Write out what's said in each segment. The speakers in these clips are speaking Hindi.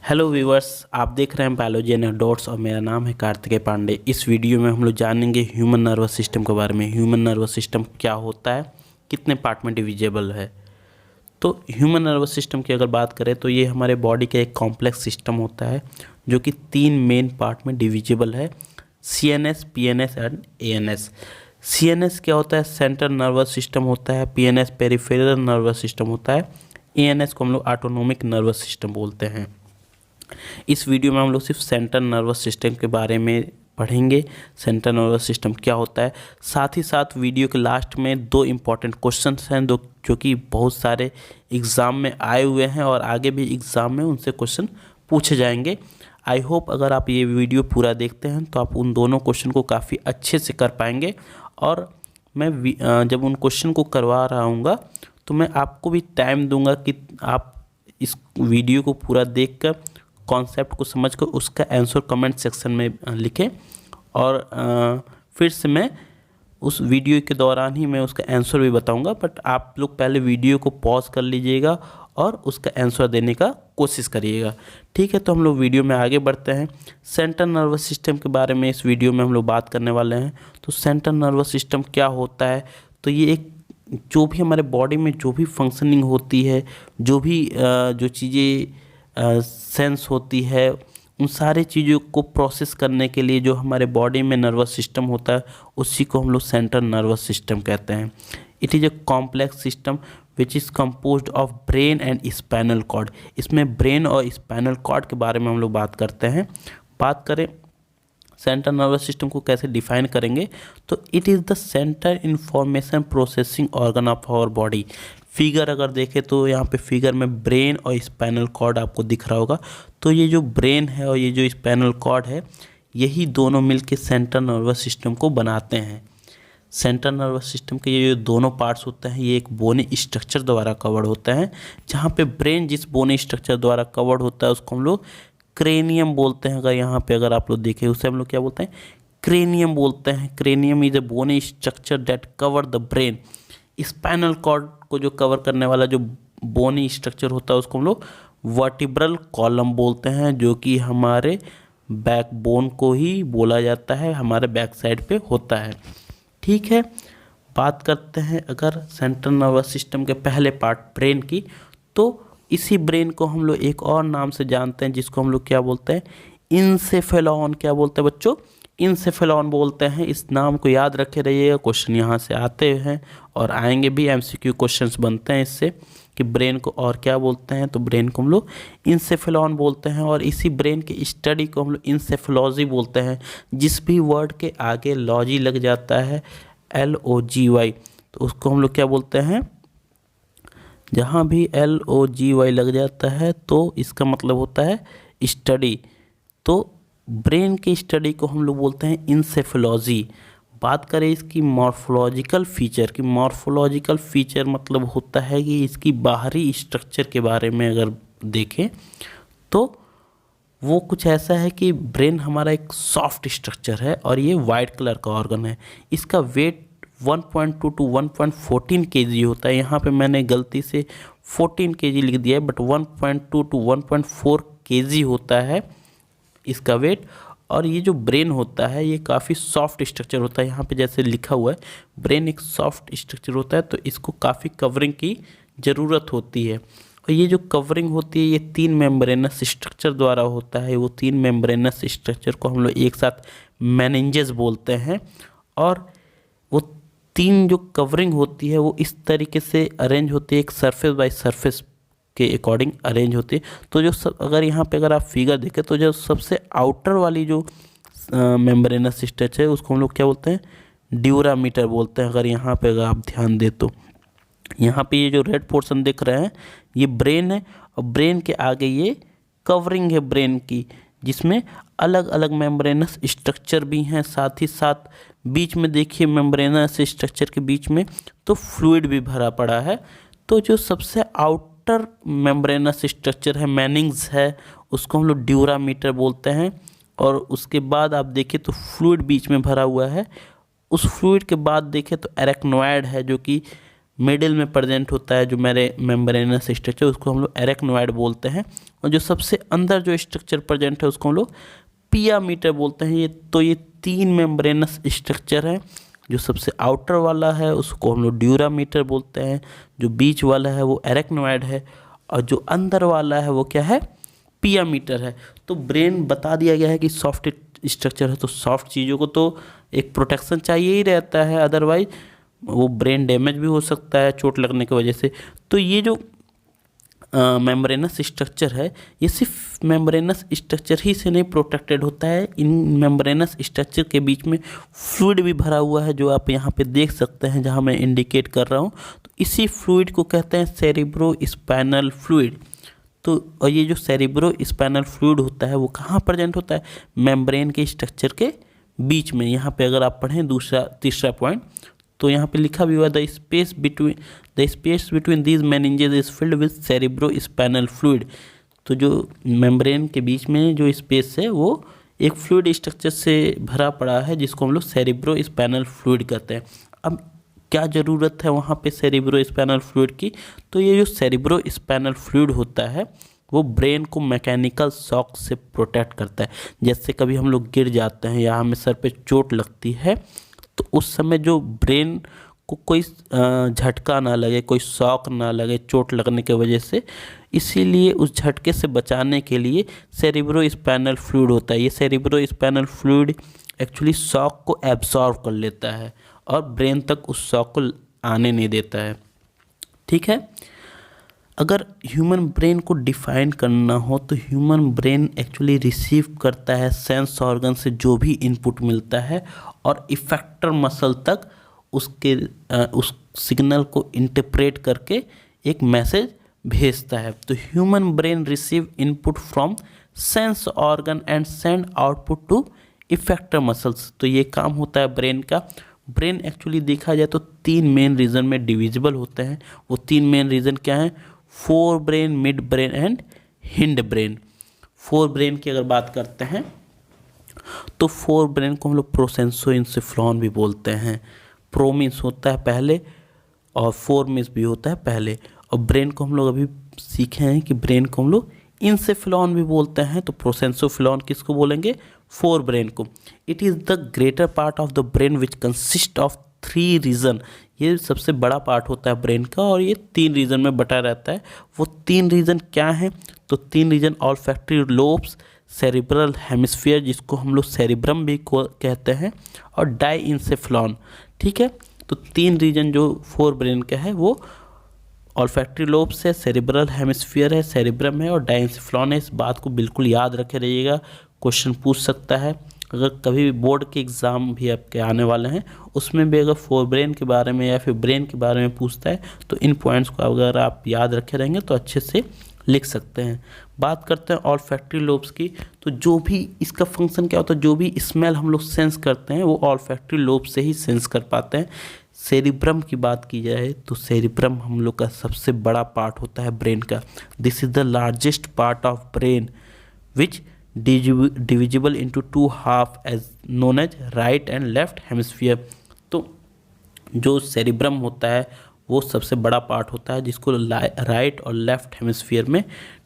हेलो व्यूअर्स, आप देख रहे हैं बायोलॉजी एनेक्डोट्स और मेरा नाम है कार्तिकेय पांडे। इस वीडियो में हम लोग जानेंगे ह्यूमन नर्वस सिस्टम के बारे में। ह्यूमन नर्वस सिस्टम क्या होता है, कितने पार्ट में डिविजिबल है। तो ह्यूमन नर्वस सिस्टम की अगर बात करें तो ये हमारे बॉडी का एक कॉम्प्लेक्स सिस्टम होता है जो कि 3 मेन पार्ट में डिविजिबल है, CNS, PNS and ANS। CNS क्या होता है? सेंट्रल नर्वस सिस्टम होता है। PNS पेरिफेरल नर्वस सिस्टम होता है। ANS को हम लोग ऑटोनोमिक नर्वस सिस्टम बोलते हैं। इस वीडियो में हम लोग सिर्फ सेंट्रल नर्वस सिस्टम के बारे में पढ़ेंगे, सेंट्रल नर्वस सिस्टम क्या होता है। साथ ही साथ वीडियो के लास्ट में 2 इम्पॉर्टेंट क्वेश्चंस हैं जो कि बहुत सारे एग्ज़ाम में आए हुए हैं और आगे भी एग्ज़ाम में उनसे क्वेश्चन पूछे जाएंगे। आई होप अगर आप ये वीडियो पूरा देखते हैं तो आप उन दोनों क्वेश्चन को काफ़ी अच्छे से कर पाएंगे। और मैं जब उन क्वेश्चन को करवा रहा हूँगा तो मैं आपको भी टाइम दूंगा कि आप इस वीडियो को पूरा देखकर कॉन्सेप्ट को समझकर उसका आंसर कमेंट सेक्शन में लिखें। और फिर से मैं उस वीडियो के दौरान ही मैं उसका आंसर भी बताऊंगा, बट आप लोग पहले वीडियो को पॉज कर लीजिएगा और उसका आंसर देने का कोशिश करिएगा। ठीक है, तो हम लोग वीडियो में आगे बढ़ते हैं। सेंट्रल नर्वस सिस्टम के बारे में इस वीडियो में हम लोग बात करने वाले हैं। तो सेंट्रल नर्वस सिस्टम क्या होता है? तो ये एक जो भी हमारे बॉडी में जो भी फंक्शनिंग होती है, जो चीज़ें सेंस होती है, उन सारी चीज़ों को प्रोसेस करने के लिए जो हमारे बॉडी में नर्वस सिस्टम होता है उसी को हम लोग सेंट्रल नर्वस सिस्टम कहते हैं। It is a complex system which is composed of brain and spinal cord. इसमें ब्रेन और स्पाइनल कॉर्ड के बारे में हम लोग बात करते हैं। बात करें सेंट्रल नर्वस सिस्टम को कैसे डिफाइन करेंगे, तो it is the central information processing organ of our body. Figure अगर देखें तो यहाँ पे फिगर में ब्रेन और स्पाइनल कॉर्ड आपको दिख रहा होगा। तो ये जो ब्रेन है और ये जो स्पाइनल कॉर्ड है, यही दोनों मिलके सेंट्रल नर्वस सिस्टम को बनाते हैं। सेंट्रल नर्वस सिस्टम के ये जो दोनों पार्ट्स होते हैं ये एक बोनी स्ट्रक्चर द्वारा कवर्ड होते हैं। जहाँ पे ब्रेन जिस बोनी स्ट्रक्चर द्वारा कवर्ड होता है उसको हम लोग क्रेनियम बोलते हैं। अगर आप लोग देखें उसे हम लोग क्या बोलते हैं? क्रेनियम बोलते हैं। Cranium is a bony structure that cover the brain. Spinal cord को जो कवर करने वाला जो बोनी स्ट्रक्चर होता है उसको हम लोग वर्टिब्रल कॉलम बोलते हैं, जो कि हमारे बैकबोन को ही बोला जाता है, हमारे बैक साइड पे होता है। ठीक है, बात करते हैं अगर सेंट्रल नर्वस सिस्टम के पहले पार्ट ब्रेन की, तो इसी ब्रेन को हम लोग एक और नाम से जानते हैं जिसको हम लोग क्या बोलते हैं? इंसेफेलॉन। क्या बोलते हैं बच्चों? इंसेफेलॉन बोलते हैं। इस नाम को याद रखे रहिएगा, क्वेश्चन यहाँ से आते हैं और आएंगे भी। MCQ क्वेश्चंस बनते हैं इससे कि ब्रेन को और क्या बोलते हैं, तो ब्रेन को हम लोग इंसेफेलॉन बोलते हैं। और इसी ब्रेन के स्टडी को हम लोग इंसेफेलॉजी बोलते हैं। जिस भी वर्ड के आगे लॉजी लग जाता है, LOGY, तो उसको हम लोग क्या बोलते हैं? जहाँ भी LOGY लग जाता है तो इसका मतलब होता है स्टडी। तो ब्रेन की स्टडी को हम लोग बोलते हैं इंसेफेलॉजी। बात करें इसकी मॉर्फोलॉजिकल फीचर की, मॉर्फोलॉजिकल फीचर मतलब होता है कि इसकी बाहरी स्ट्रक्चर के बारे में अगर देखें तो वो कुछ ऐसा है कि ब्रेन हमारा एक सॉफ्ट स्ट्रक्चर है और ये वाइट कलर का ऑर्गन है। इसका वेट 1.2 to 1.14 kg होता है। यहाँ पे मैंने गलती से 14 kg लिख दिया है, बट 1.2 to 1.4 kg होता है इसका वेट। और ये जो ब्रेन होता है ये काफ़ी सॉफ्ट स्ट्रक्चर होता है। यहाँ पे जैसे लिखा हुआ है ब्रेन एक सॉफ्ट स्ट्रक्चर होता है, तो इसको काफ़ी कवरिंग की ज़रूरत होती है। और ये जो कवरिंग होती है ये 3 मेम्ब्रेनस स्ट्रक्चर द्वारा होता है। वो 3 मेम्ब्रेनस स्ट्रक्चर को हम लोग एक साथ मेनिंजेस बोलते हैं। और वो 3 जो कवरिंग होती है वो इस तरीके से अरेंज होती है, एक सरफेस बाय सरफेस के अकॉर्डिंग अरेंज होती है। तो अगर यहाँ पे अगर आप फिगर देखें तो जो सबसे आउटर वाली जो मेम्ब्रेनस स्ट्रक्चर है उसको हम लोग क्या बोलते हैं? ड्यूरामीटर बोलते हैं। अगर यहाँ पे अगर आप ध्यान दें तो यहाँ पे ये जो रेड पोर्शन दिख रहे हैं ये ब्रेन है, और ब्रेन के आगे ये कवरिंग है ब्रेन की, जिसमें अलग अलग मेम्ब्रेनस स्ट्रक्चर भी हैं। साथ ही साथ बीच में देखिए मेम्ब्रेनस स्ट्रक्चर के बीच में तो फ्लूइड भी भरा पड़ा है। तो जो सबसे आउटर मेम्ब्रेनस स्ट्रक्चर है, मैनिंग्स है, उसको हम लोग ड्यूरामीटर बोलते हैं। और उसके बाद आप देखिए तो फ्लूइड बीच में भरा हुआ है। उस फ्लूइड के बाद देखें तो एरेक्नोइड है, जो कि मिडिल में प्रेजेंट होता है जो मेरे मेम्ब्रेनस स्ट्रक्चर, उसको हम लोग एरेक्नोइड बोलते हैं। और जो सबसे अंदर जो स्ट्रक्चर प्रेजेंट है उसको हम लोग पिया मीटर बोलते हैं। ये 3 मेम्ब्रेनस स्ट्रक्चर है। जो सबसे आउटर वाला है उसको हम लोग ड्यूरा मीटर बोलते हैं, जो बीच वाला है वो एरेक्नोइड है, और जो अंदर वाला है वो क्या है, पिया मीटर है। तो ब्रेन बता दिया गया है कि सॉफ्ट स्ट्रक्चर है, तो सॉफ्ट चीज़ों को तो एक प्रोटेक्शन चाहिए ही रहता है, अदरवाइज वो ब्रेन डैमेज भी हो सकता है चोट लगने की वजह से। तो ये जो मेम्ब्रेनस स्ट्रक्चर है, ये सिर्फ मेम्ब्रेनस स्ट्रक्चर ही से नहीं प्रोटेक्टेड होता है, इन मेम्ब्रेनस स्ट्रक्चर के बीच में फ्लूइड भी भरा हुआ है, जो आप यहाँ पे देख सकते हैं जहाँ मैं इंडिकेट कर रहा हूँ। तो इसी फ्लूइड को कहते हैं सेरिब्रो स्पाइनल फ्लूइड। तो और ये जो सेरिब्रो स्पाइनल फ्लूइड होता है वो कहाँ प्रेजेंट होता है, मेम्ब्रेन के स्ट्रक्चर के बीच में। यहाँ पे अगर आप पढ़ें तीसरा पॉइंट, तो यहाँ पे लिखा भी हुआ the space between these meninges is filled with cerebro spinal fluid. तो जो मेम्ब्रेन के बीच में जो स्पेस है वो एक फ्लूइड स्ट्रक्चर से भरा पड़ा है, जिसको हम लोग सेरिब्रो स्पाइनल फ्लूइड कहते हैं। अब क्या ज़रूरत है वहाँ पे सेरिब्रो स्पाइनल फ्लूइड की, तो ये जो सेरिब्रो स्पाइनल फ्लूइड होता है वो ब्रेन को मैकेनिकल शॉक से प्रोटेक्ट करता है। जैसे कभी हम लोग गिर जाते हैं या हमें सर पे चोट लगती है, तो उस समय जो ब्रेन को कोई झटका ना लगे, कोई शॉक ना लगे चोट लगने की वजह से, इसीलिए उस झटके से बचाने के लिए सेरिब्रो स्पाइनल फ्लूइड होता है। ये cerebro spinal fluid actually shock को एब्सॉर्ब कर लेता है और ब्रेन तक उस शॉक को आने नहीं देता है। ठीक है, अगर ह्यूमन ब्रेन को डिफाइन करना हो तो ह्यूमन ब्रेन एक्चुअली रिसीव करता है सेंस ऑर्गन से जो भी इनपुट मिलता है, और इफेक्टर मसल तक उस सिग्नल को इंटरप्रेट करके एक मैसेज भेजता है। तो human brain receive input from sense organ and send output to effector muscles. तो ये काम होता है ब्रेन का। ब्रेन एक्चुअली देखा जाए तो 3 मेन रीजन में डिविजिबल होते हैं। वो 3 मेन रीजन क्या हैं, fore brain, mid brain and hind brain. Fore brain की अगर बात करते हैं तो फोर ब्रेन को हम लोग प्रोसेंसोइंसेफ्लॉन भी बोलते हैं। प्रो मीन्स होता है पहले और फोर मीन्स भी होता है पहले। और ब्रेन को हम लोग अभी सीखे हैं कि ब्रेन को हम लोग इंसेफ्लॉन भी बोलते हैं। तो प्रोसेंसोफ्लॉन किसको बोलेंगे, फोर ब्रेन को। It is the greater part of the brain which consist of 3 region. ये सबसे बड़ा पार्ट होता है ब्रेन का और ये 3 रीजन में बटा रहता है। वो 3 रीजन क्या हैं, तो 3 region olfactory lobes, cerebral hemisphere जिसको हम लोग सेरिब्रम भी कहते हैं, और डाइंसेफ्लॉन। ठीक है, तो 3 रीजन जो फोर ब्रेन का है वो ऑल्फैक्टरी लोब्स है, सेरिब्रल हेमिस्फीयर है, सेरिब्रम है, और डाइंसेफ्लॉन है। इस बात को बिल्कुल याद रखे रहिएगा, क्वेश्चन पूछ सकता है। अगर कभी भी बोर्ड के एग्ज़ाम भी आपके आने वाले हैं उसमें भी अगर फोर ब्रेन के बारे में या फिर ब्रेन के बारे में पूछता है तो इन पॉइंट्स को अगर आप याद रखे रहेंगे तो अच्छे से लिख सकते हैं। बात करते हैं ऑल्फैक्टरी लोब्स की, तो जो भी इसका फंक्शन क्या होता है, जो भी स्मेल हम लोग सेंस करते हैं वो ऑल्फैक्टरी लोब से ही सेंस कर पाते हैं। सेरिब्रम की बात की जाए तो सेरिब्रम हम लोग का सबसे बड़ा पार्ट होता है ब्रेन का। This is the largest part of brain which divisible into 2 half as known as right and left hemisphere. तो जो सेरिब्रम होता है वो सबसे बड़ा पार्ट होता है जिसको राइट और लेफ्ट हेमिस्फीयर में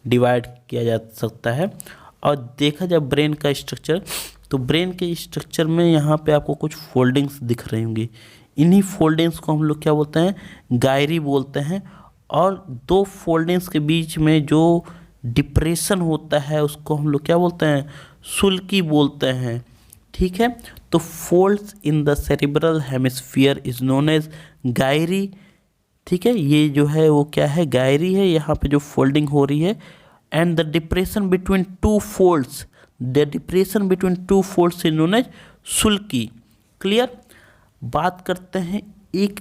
डिवाइड किया जा सकता है। और देखा जाए ब्रेन का स्ट्रक्चर, तो ब्रेन के स्ट्रक्चर में यहाँ पे आपको कुछ फोल्डिंग्स दिख रही होंगी। इन्हीं फोल्डिंग्स को हम लोग क्या बोलते हैं, गायरी बोलते हैं। और 2 फोल्डिंग्स के बीच में जो डिप्रेशन होता है उसको हम लोग क्या बोलते हैं, सुल्की बोलते हैं। ठीक है, तो folds in the cerebral hemisphere is known as gyri. ठीक है, ये जो है वो क्या है, गायरी है। यहाँ पे जो फोल्डिंग हो रही है, and the depression between 2 folds, the depression between 2 folds is known as sulci. Clear. बात करते हैं एक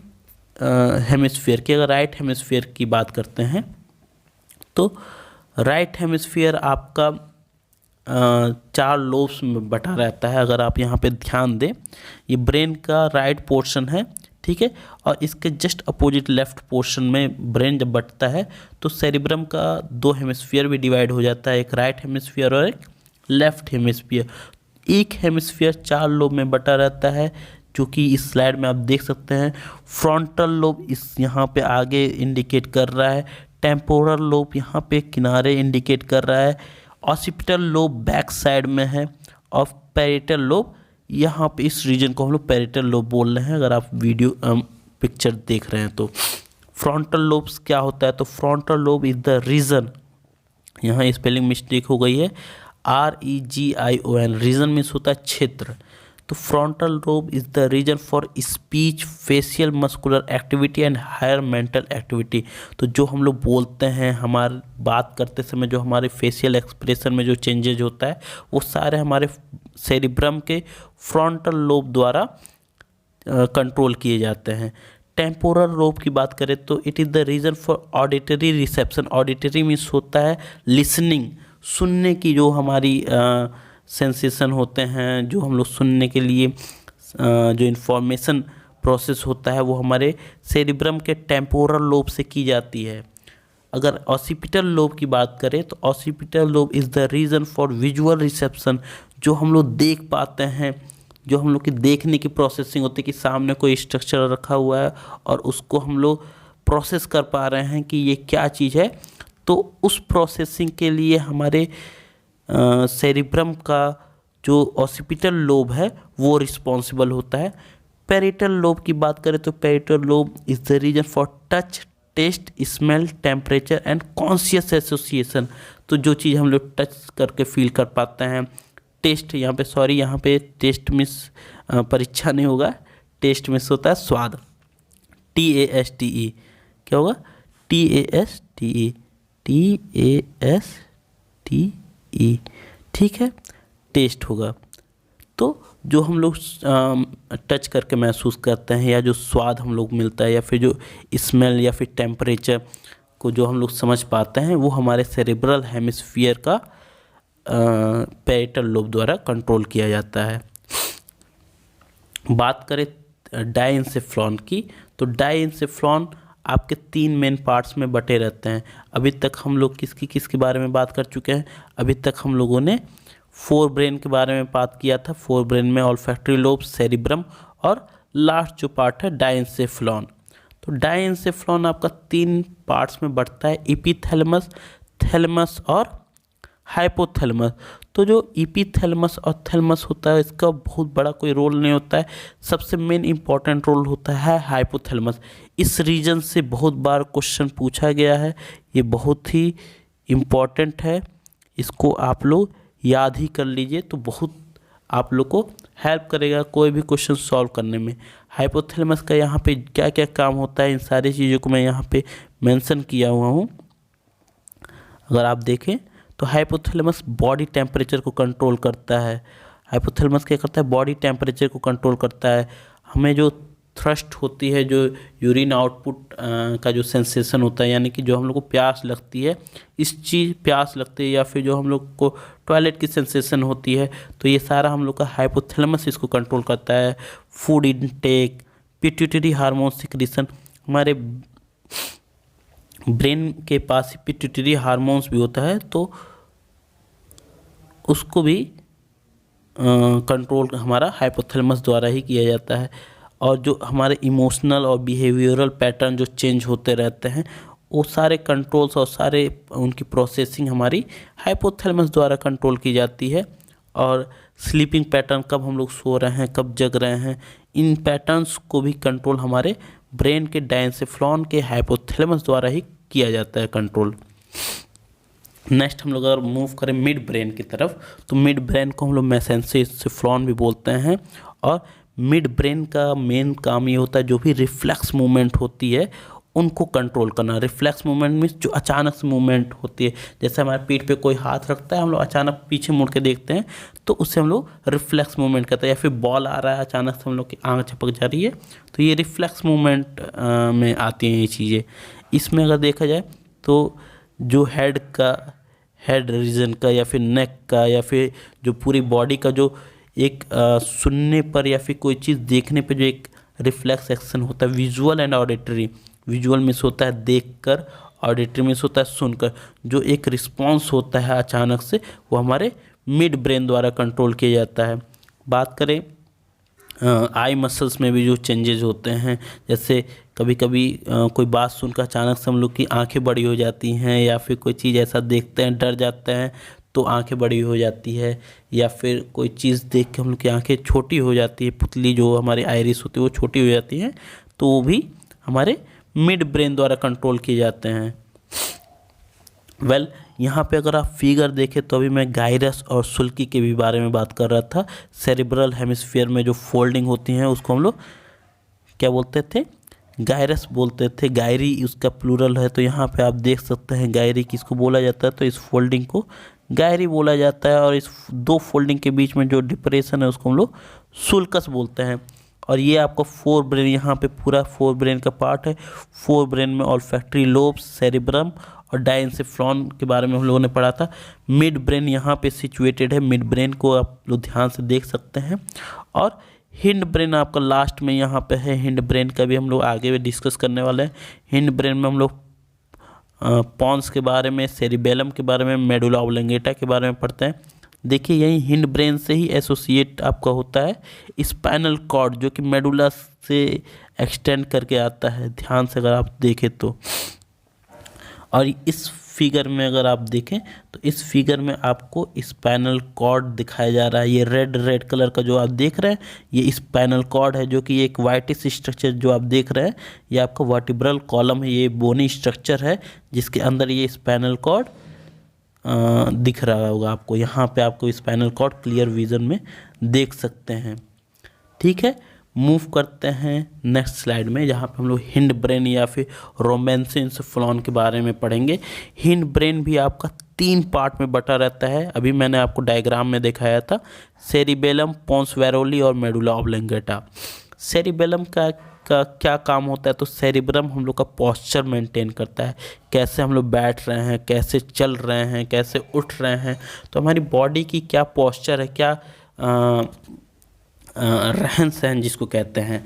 हेमिस्फीयर की। अगर राइट हेमिस्फीयर की बात करते हैं तो राइट हेमिस्फीयर आपका 4 लोब्स में बटा रहता है। अगर आप यहाँ पे ध्यान दें, ये ब्रेन का राइट पोर्शन है। ठीक है, और इसके जस्ट अपोजिट लेफ्ट पोर्शन में ब्रेन जब बटता है तो सेरिब्रम का 2 हेमिस्फीयर भी डिवाइड हो जाता है, एक राइट हेमिस्फीयर और एक लेफ्ट हेमिस्फीयर। एक हेमिस्फीयर 4 लोब में बटा रहता है, जो कि इस स्लाइड में आप देख सकते हैं। फ्रंटल लोब इस यहाँ पे आगे इंडिकेट कर रहा है, टेम्पोरल लोब यहाँ पे किनारे इंडिकेट कर रहा है, ऑसिपिटल लोब बैक साइड में है और पैरेटल लोब यहाँ पे इस रीजन को हम लोग पैरेटल लोब बोल रहे हैं अगर आप वीडियो पिक्चर देख रहे हैं तो। फ्रंटल लोब्स क्या होता है, तो frontal lobe is the region, यहाँ स्पेलिंग मिस्टेक हो गई है, REGION, रीजन मीन्स होता है क्षेत्र। तो frontal lobe is the region for speech, facial muscular activity and higher mental activity. तो जो हम लोग बोलते हैं, हमारे बात करते समय जो हमारे फेशियल एक्सप्रेशन में जो चेंजेज होता है वो सारे हमारे सेरिब्रम के फ्रंटल लोब द्वारा कंट्रोल किए जाते हैं। टेम्पोरल लोब की बात करें तो it is the region for auditory reception. Auditory means होता है लिसनिंग, सुनने की जो हमारी सेंसेशन होते हैं, जो हम लोग सुनने के लिए जो इन्फॉर्मेशन प्रोसेस होता है वो हमारे सेरिब्रम के टेम्पोरल लोब से की जाती है। अगर ऑसिपिटल लोब की बात करें तो occipital lobe is the region for visual reception, जो हम लोग देख पाते हैं, जो हम लोग की देखने की प्रोसेसिंग होती है कि सामने कोई स्ट्रक्चर रखा हुआ है और उसको हम लोग प्रोसेस कर पा रहे हैं कि ये क्या चीज़ है, तो उस प्रोसेसिंग के लिए हमारे सेरिब्रम का जो ऑसिपिटल लोब है वो रिस्पॉन्सिबल होता है। पैरेटल लोब की बात करें तो parietal lobe is the region for touch, taste, smell, temperature and conscious association. तो जो चीज़ हम लोग टच करके फील कर पाते हैं, टेस्ट, यहाँ पे टेस्ट मिस परीक्षा नहीं होगा, टेस्ट मिस होता है स्वाद, TASTE, क्या होगा, TASTE, ठीक है, टेस्ट होगा। तो जो हम लोग टच करके महसूस करते हैं या जो स्वाद हम लोग मिलता है या फिर जो स्मेल या फिर टेम्परेचर को जो हम लोग समझ पाते हैं वो हमारे सेरेब्रल हेमिस्फीयर का पैरेटल लोब द्वारा कंट्रोल किया जाता है। बात करें डाइंसेफ्लॉन की, तो डाइंसेफ्लॉन आपके 3 मेन पार्ट्स में बटे रहते हैं। अभी तक हम लोग किसके बारे में बात कर चुके हैं, अभी तक हम लोगों ने फोर ब्रेन के बारे में बात किया था। फोर ब्रेन में ऑल्फैक्टरी लोब, सेरिब्रम और लास्ट जो पार्ट है डाइंसेफ्लॉन। तो डाइंसेफ्लॉन आपका 3 पार्ट्स में बढ़ता है, इपीथैलेमस, थैलेमस और हाइपोथैलेमस। तो जो इपीथैलेमस और थैलेमस होता है इसका बहुत बड़ा कोई रोल नहीं होता है, सबसे मेन इंपॉर्टेंट रोल होता है हाइपोथैलेमस। इस रीजन से बहुत बार क्वेश्चन पूछा गया है, ये बहुत ही इम्पॉर्टेंट है, इसको आप लोग याद ही कर लीजिए तो बहुत आप लोग को हेल्प करेगा कोई भी क्वेश्चन सॉल्व करने में। हाइपोथैलेमस का यहाँ पे क्या क्या काम होता है इन सारी चीज़ों को मैं यहाँ पे मेंशन किया हुआ हूँ। अगर आप देखें तो हाइपोथैलेमस बॉडी टेम्परेचर को कंट्रोल करता है। हाइपोथैलेमस क्या करता है, बॉडी टेम्परेचर को कंट्रोल करता है। हमें जो थ्रस्ट होती है, जो यूरिन आउटपुट का जो सेंसेशन होता है, यानी कि जो हम लोग को प्यास लगती है, प्यास लगती है या फिर जो हम लोग को टॉयलेट की सेंसेशन होती है, तो ये सारा हम लोग का हाइपोथैलेमस इसको कंट्रोल करता है। Food intake, pituitary hormone secretion, हमारे ब्रेन के पास पिट्यूटरी हार्मोन्स भी होता है, तो उसको भी कंट्रोल हमारा हाइपोथैलेमस द्वारा ही किया जाता है। और जो हमारे इमोशनल और बिहेवियरल पैटर्न जो चेंज होते रहते हैं, वो सारे कंट्रोल्स और सारे उनकी प्रोसेसिंग हमारी हाइपोथैलेमस द्वारा कंट्रोल की जाती है। और स्लीपिंग पैटर्न, कब हम लोग सो रहे हैं, कब जग रहे हैं, इन पैटर्न्स को भी कंट्रोल हमारे ब्रेन के डाइंसेफ्लॉन के हाइपोथैलेमस द्वारा ही किया जाता है कंट्रोल। नेक्स्ट हम लोग अगर मूव करें मिड ब्रेन की तरफ, तो मिड ब्रेन को हम लोग मेसेंसेफ्लॉन भी बोलते हैं। और मिड ब्रेन का मेन काम ये होता है जो भी रिफ्लेक्स मूवमेंट होती है उनको कंट्रोल करना। रिफ्लेक्स मूवमेंट मीन्स जो अचानक से मूवमेंट होती है, जैसे हमारे पीठ पे कोई हाथ रखता है, हम लोग अचानक पीछे मुड़ के देखते हैं तो उससे हम लोग रिफ्लेक्स मूवमेंट करते हैं। या फिर बॉल आ रहा है अचानक से हम लोग की आँख झपक जा रही है, तो ये रिफ्लेक्स मूवमेंट में आती हैं ये चीज़ें। इसमें अगर देखा जाए तो जो हेड रीजन का या फिर नेक का या फिर जो पूरी बॉडी का जो एक सुनने पर या फिर कोई चीज़ देखने पे जो एक रिफ्लेक्स एक्शन होता है, visual and auditory. Visual means होता है देखकर, ऑडिटरी मीन्स होता है सुनकर। जो एक रिस्पॉन्स होता है अचानक से, वो हमारे मिड ब्रेन द्वारा कंट्रोल किया जाता है। बात करें आई मसल्स में भी जो चेंजेज होते हैं, जैसे कभी कभी कोई बात सुनकर अचानक से हम लोग की आंखें बड़ी हो जाती हैं, या फिर कोई चीज़ ऐसा देखते हैं डर जाते हैं तो आंखें बड़ी हो जाती है, या फिर कोई चीज़ देख के हम लोग की आंखें छोटी हो जाती है, पुतली जो हमारी आइरिस होती है वो छोटी हो जाती है, तो वो भी हमारे मिड ब्रेन द्वारा कंट्रोल किए जाते हैं। यहाँ पे अगर आप फिगर देखें तो अभी मैं गाइरस और सुल्की के भी बारे में बात कर रहा था। सेरिब्रल हेमिस्फीयर में जो फोल्डिंग होती हैं उसको हम लोग क्या बोलते थे, गायरस बोलते थे। गायरी उसका प्लूरल है, तो यहाँ पे आप देख सकते हैं गायरी किसको बोला जाता है, तो इस फोल्डिंग को गायरी बोला जाता है। और इस दो फोल्डिंग के बीच में जो डिप्रेशन है उसको हम लोग सुल्कस बोलते हैं। और ये आपका फोर ब्रेन, यहाँ पे पूरा फोर ब्रेन का पार्ट है। फोर ब्रेन में ऑल्फैक्टरी लोब्स, सेरिब्रम और डायंसेफ्लॉन के बारे में हम लोगों ने पढ़ा था। मिड ब्रेन यहाँ पे सिचुएटेड है, मिड ब्रेन को आप लोग ध्यान से देख सकते हैं। और हिंड ब्रेन आपका लास्ट में यहाँ पे है। हिंड ब्रेन का भी हम लोग आगे भी डिस्कस करने वाले हैं। हिंड ब्रेन में हम लोग पॉन्स के बारे में, सेरिबेलम के बारे में, मेडुला ऑब्लंगेटा के बारे में पढ़ते हैं। देखिए यही हिंड ब्रेन से ही एसोसिएट आपका होता है स्पाइनल कॉर्ड, जो कि मेडुला से एक्सटेंड करके आता है, ध्यान से अगर आप देखें तो। और इस फिगर में अगर आप देखें तो इस फिगर में आपको स्पाइनल कॉर्ड दिखाया जा रहा है। ये रेड कलर का जो आप देख रहे हैं ये स्पाइनल कॉर्ड है, जो कि एक वाइटिश स्ट्रक्चर जो आप देख रहे हैं ये आपका वर्टिब्रल कॉलम है। ये बोनी स्ट्रक्चर है जिसके अंदर ये स्पाइनल कॉर्ड दिख रहा होगा आपको। यहाँ पे आपको स्पाइनल कॉर्ड क्लियर विजन में देख सकते हैं। ठीक है, मूव करते हैं नेक्स्ट स्लाइड में, जहाँ पे हम लोग हिंड ब्रेन या फिर रोमेंसेंसेफ्लॉन के बारे में पढ़ेंगे। हिंड ब्रेन भी आपका 3 पार्ट में बटा रहता है। अभी मैंने आपको डायग्राम में दिखाया था, सेरिबेलम, पोंस वैरोली और मेडुला ऑब्लंगेटा। सेरिबेलम का क्या काम होता है, तो सेरिब्रम हम लोग का पोस्चर मेंटेन करता है, कैसे हम लोग बैठ रहे हैं, कैसे चल रहे हैं, कैसे उठ रहे हैं, तो हमारी बॉडी की क्या पोस्चर है, क्या रहन सहन जिसको कहते हैं,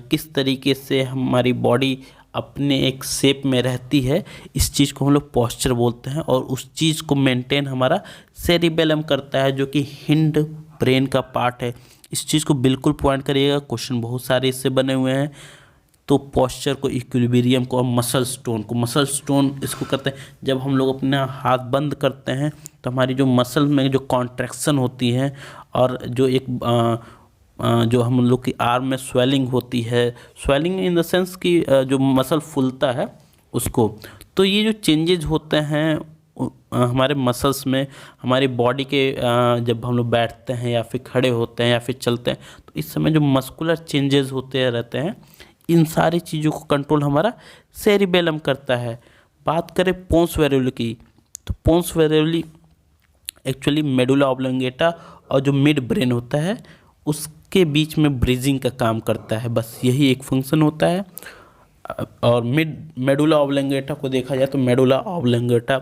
किस तरीके से हमारी बॉडी अपने एक शेप में रहती है, इस चीज़ को हम लोग पोस्चर बोलते हैं। और उस चीज़ को मेंटेन हमारा सेरिबेलम करता है, जो कि हिंड ब्रेन का पार्ट है। इस चीज़ को बिल्कुल पॉइंट करिएगा, क्वेश्चन बहुत सारे इससे बने हुए हैं। तो पोस्चर को, इक्विलिब्रियम को और मसल स्टोन को, मसल स्टोन इसको कहते हैं जब हम लोग अपना हाथ बंद करते हैं तो हमारी जो मसल में जो कॉन्ट्रैक्शन होती है और जो एक जो हम लोग की आर्म में स्वेलिंग होती है, स्वेलिंग इन द सेंस कि जो मसल फूलता है उसको, तो ये जो चेंजेज होते हैं हमारे मसल्स में, हमारी बॉडी के जब हम लोग बैठते हैं या फिर खड़े होते हैं या फिर चलते हैं, तो इस समय जो मस्कुलर चेंजेस होते रहते हैं, इन सारी चीज़ों को कंट्रोल हमारा सेरिबेलम करता है। बात करें पोंस वैरोली की, तो पोंस वैरोली एक्चुअली मेडुला ऑब्लंगेटा और जो मिड ब्रेन होता है उसके बीच में ब्रिजिंग का काम करता है, बस यही एक फंक्शन होता है। और मेडुला ऑब्लंगेटा को देखा जाए तो मेडुला ऑब्लंगेटा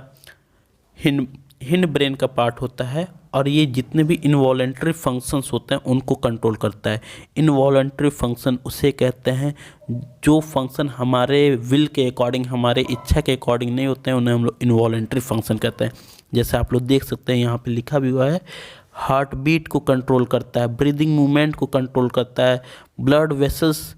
हिंड ब्रेन का पार्ट होता है, और ये जितने भी इनवॉलेंट्री फंक्शंस होते हैं उनको कंट्रोल करता है। इनवॉलेंट्री फंक्शन उसे कहते हैं जो फंक्शन हमारे विल के अकॉर्डिंग, हमारे इच्छा के अकॉर्डिंग नहीं होते हैं, उन्हें हम लोग इनवॉलेंट्री फंक्शन कहते हैं। जैसे आप लोग देख सकते हैं यहाँ पे लिखा भी हुआ है, हार्ट बीट को कंट्रोल करता है, ब्रीदिंग मूवमेंट को कंट्रोल करता है, ब्लड वेसल्स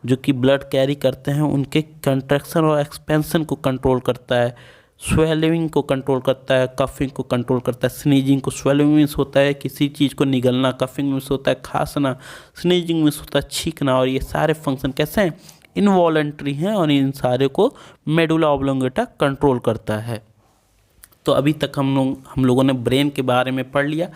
जो कि ब्लड कैरी करते हैं उनके कंट्रैक्शन और एक्सपेंशन को कंट्रोल करता है, स्वेलिंग को कंट्रोल करता है, कफिंग को कंट्रोल करता है, स्नीजिंग को, स्वेलिंग मीन्स होता है किसी चीज़ को निगलना, कफिंग मीन्स होता है खांसना, स्नीजिंग मीन्स होता है छींकना। और ये सारे फंक्शन कैसे हैं, इनवॉलेंट्री हैं, और इन सारे को मेडुला ऑब्लंगेटा कंट्रोल करता है। तो अभी तक हम लोगों ने ब्रेन के बारे में पढ़ लिया।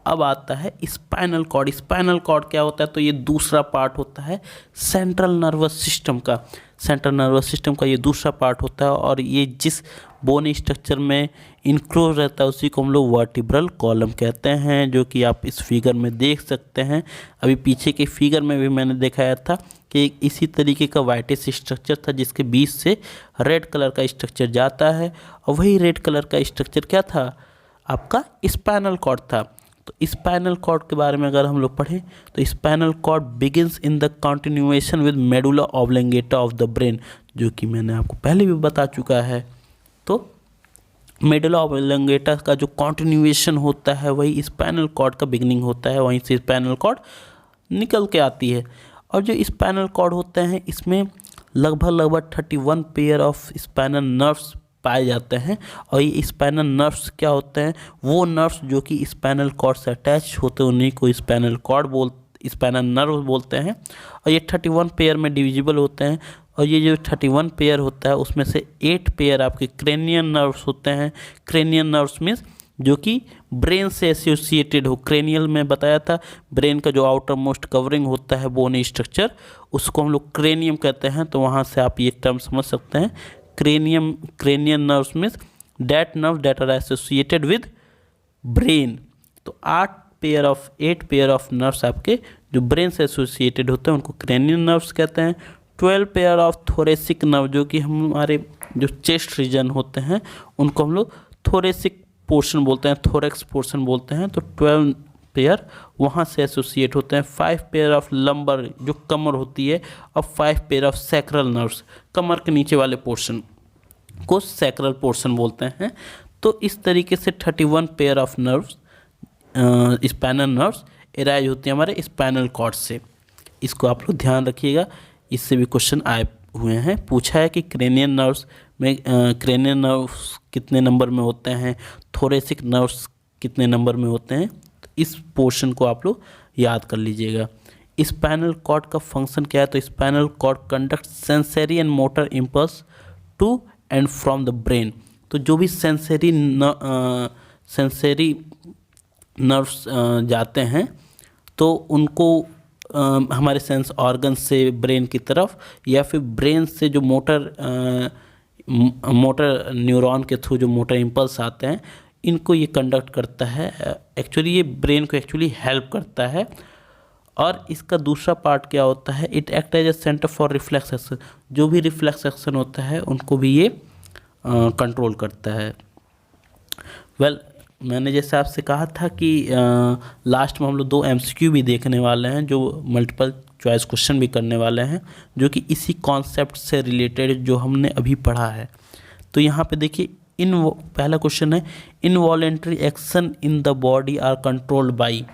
अब आता है स्पाइनल कॉर्ड। स्पाइनल कॉर्ड क्या होता है, तो ये दूसरा पार्ट होता है सेंट्रल नर्वस सिस्टम का। सेंट्रल नर्वस सिस्टम का ये दूसरा पार्ट होता है, और ये जिस बोन स्ट्रक्चर में इंक्लोज रहता है उसी को हम लोग वर्टिब्रल कॉलम कहते हैं, जो कि आप इस फिगर में देख सकते हैं। अभी पीछे के फिगर में भी मैंने दिखाया था कि इसी तरीके का वाइटिश स्ट्रक्चर था जिसके बीच से रेड कलर का स्ट्रक्चर जाता है, और वही रेड कलर का स्ट्रक्चर क्या था, आपका स्पाइनल कॉर्ड था। तो स्पाइनल कॉर्ड के बारे में अगर हम लोग पढ़ें तो spinal cord begins in the continuation with medulla oblongata of the brain, जो कि मैंने आपको पहले भी बता चुका है। तो मेडुला ऑब्लंगेटा का जो कंटिन्यूएशन होता है वही स्पाइनल कॉर्ड का बिगिनिंग होता है, वहीं से स्पाइनल कॉर्ड निकल के आती है। और जो स्पाइनल कॉर्ड होते हैं इसमें लगभग 31 पेयर ऑफ स्पाइनल नर्व्स पाए जाते हैं। और ये स्पाइनल नर्व्स क्या होते हैं, वो नर्व्स जो कि स्पाइनल कॉर्ड से अटैच होते हैं उन्हीं को स्पाइनल नर्व बोलते हैं। और ये 31 पेयर में डिविजिबल होते हैं। और ये जो 31 पेयर होता है उसमें से 8 पेयर आपके क्रेनियन नर्व्स होते हैं। क्रेनियन नर्व्स मीन्स जो कि ब्रेन से एसोसिएटेड हो। क्रेनियल में बताया था, ब्रेन का जो आउटर मोस्ट कवरिंग होता है बोनी स्ट्रक्चर, उसको हम लोग क्रेनियम कहते हैं। तो वहाँ से आप ये टर्म समझ सकते हैं। Cranial nerves means that nerve that are associated with brain. तो 8 पेयर ऑफ नर्व्स आपके जो ब्रेन से एसोसिएटेड होते हैं उनको क्रेनियन नर्व्स कहते हैं। 12 पेयर ऑफ थोरेसिक नर्व जो कि हमारे जो चेस्ट रीजन होते हैं उनको हम लोग थोरेसिक पोर्शन बोलते हैं, थोरेक्स पोर्शन बोलते हैं। तो 12 पेयर वहाँ से एसोसिएट होते हैं। 5 पेयर ऑफ लंबर जो कमर होती है, और 5 पेयर ऑफ सैक्रल नर्व्स, कमर के नीचे वाले पोर्शन को सैक्रल पोर्शन बोलते हैं। तो इस तरीके से 31 pair of nerves spinal nerves arise होती हैं हमारे स्पाइनल कॉर्ड से। इसको आप लोग ध्यान रखिएगा, इससे भी क्वेश्चन आए हुए हैं। पूछा है कि क्रेनियन नर्व्स कितने नंबर में होते हैं, थोरेसिक नर्व्स कितने नंबर में होते हैं। तो इस पोर्शन को आप लोग याद कर लीजिएगा। स्पाइनल कॉर्ड का फंक्शन क्या है, तो spinal cord conduct sensory and motor impulse to and from the brain. तो जो भी सेंसरी नर्व्स जाते हैं तो उनको हमारे सेंस ऑर्गन से ब्रेन की तरफ, या फिर ब्रेन से जो मोटर न्यूरॉन के थ्रू जो मोटर इम्पल्स आते हैं इनको ये कंडक्ट करता है। एक्चुअली ये ब्रेन को एक्चुअली हेल्प करता है। और इसका दूसरा पार्ट क्या होता है, it act as a centre for reflex action. जो भी रिफ्लेक्स एक्शन होता है उनको भी ये कंट्रोल करता है। मैंने जैसे आपसे कहा था कि लास्ट में हम लोग 2 MCQ भी देखने वाले हैं, जो मल्टीपल चॉइस क्वेश्चन भी करने वाले हैं, जो कि इसी कॉन्सेप्ट से रिलेटेड जो हमने अभी पढ़ा है। तो यहाँ पे देखिए, पहला क्वेश्चन है, involuntary action in the body are controlled by.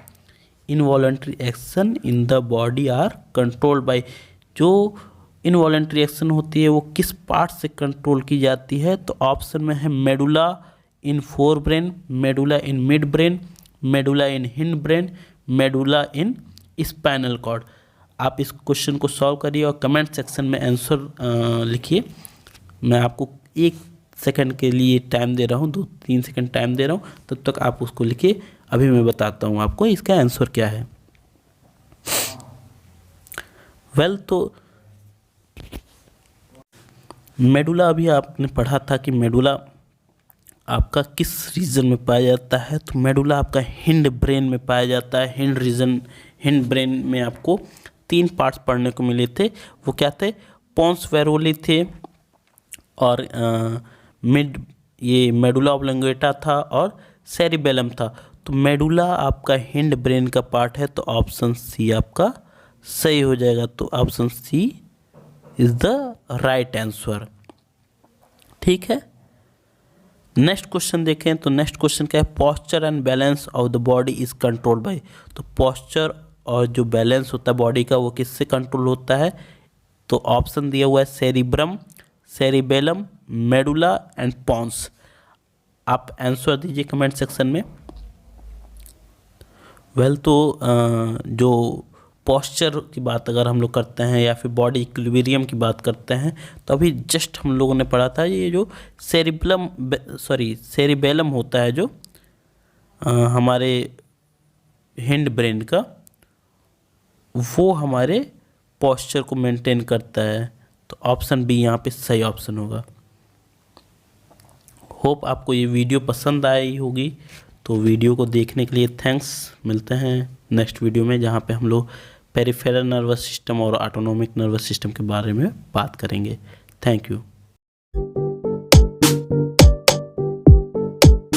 Involuntary action in the body are controlled by. जो इनवॉलेंट्री एक्शन होती है वो किस पार्ट से कंट्रोल की जाती है, तो ऑप्शन में है medulla in forebrain, medulla in midbrain, medulla in hindbrain, medulla in spinal cord. आप इस क्वेश्चन को सॉल्व करिए और कमेंट सेक्शन में आंसर लिखिए। मैं आपको 1 सेकंड के लिए टाइम दे रहा हूँ, 2-3 सेकंड टाइम दे रहा हूँ, तब तक आप उसको लिखिए। अभी मैं बताता हूँ आपको इसका आंसर क्या है। तो मेडुला, अभी आपने पढ़ा था कि मेडुला आपका किस रीजन में पाया जाता है, तो मेडुला आपका हिंड ब्रेन में पाया जाता है। हिंड ब्रेन में आपको 3 पार्ट्स पढ़ने को मिले थे। वो क्या थे, पोन्स वेरोली थे, और ये मेडुला ऑब्लंगेटा था, और सेरिबेलम था। तो मेडुला आपका हिंड ब्रेन का पार्ट है, तो ऑप्शन सी आपका सही हो जाएगा। तो option C is the right answer. ठीक है, नेक्स्ट क्वेश्चन देखें। तो नेक्स्ट क्वेश्चन क्या है, posture and balance of the body is controlled by. तो पोस्चर और जो बैलेंस होता है बॉडी का वो किससे कंट्रोल होता है, तो ऑप्शन दिया हुआ है cerebrum, cerebellum, medulla and pons. आप आंसर दीजिए कमेंट सेक्शन में। तो जो पोस्चर की बात अगर हम लोग करते हैं या फिर बॉडी इक्विलिब्रियम की बात करते हैं, तो अभी जस्ट हम लोगों ने पढ़ा था ये जो सेरिबेलम होता है जो हमारे हिंड ब्रेन का, वो हमारे पोस्चर को मेंटेन करता है। तो ऑप्शन बी यहाँ पे सही ऑप्शन होगा। होप आपको ये वीडियो पसंद आई होगी। तो वीडियो को देखने के लिए थैंक्स। मिलते हैं नेक्स्ट वीडियो में, जहाँ पे हम लोग पेरिफेरल नर्वस सिस्टम और ऑटोनोमिक नर्वस सिस्टम के बारे में बात करेंगे। Thank you.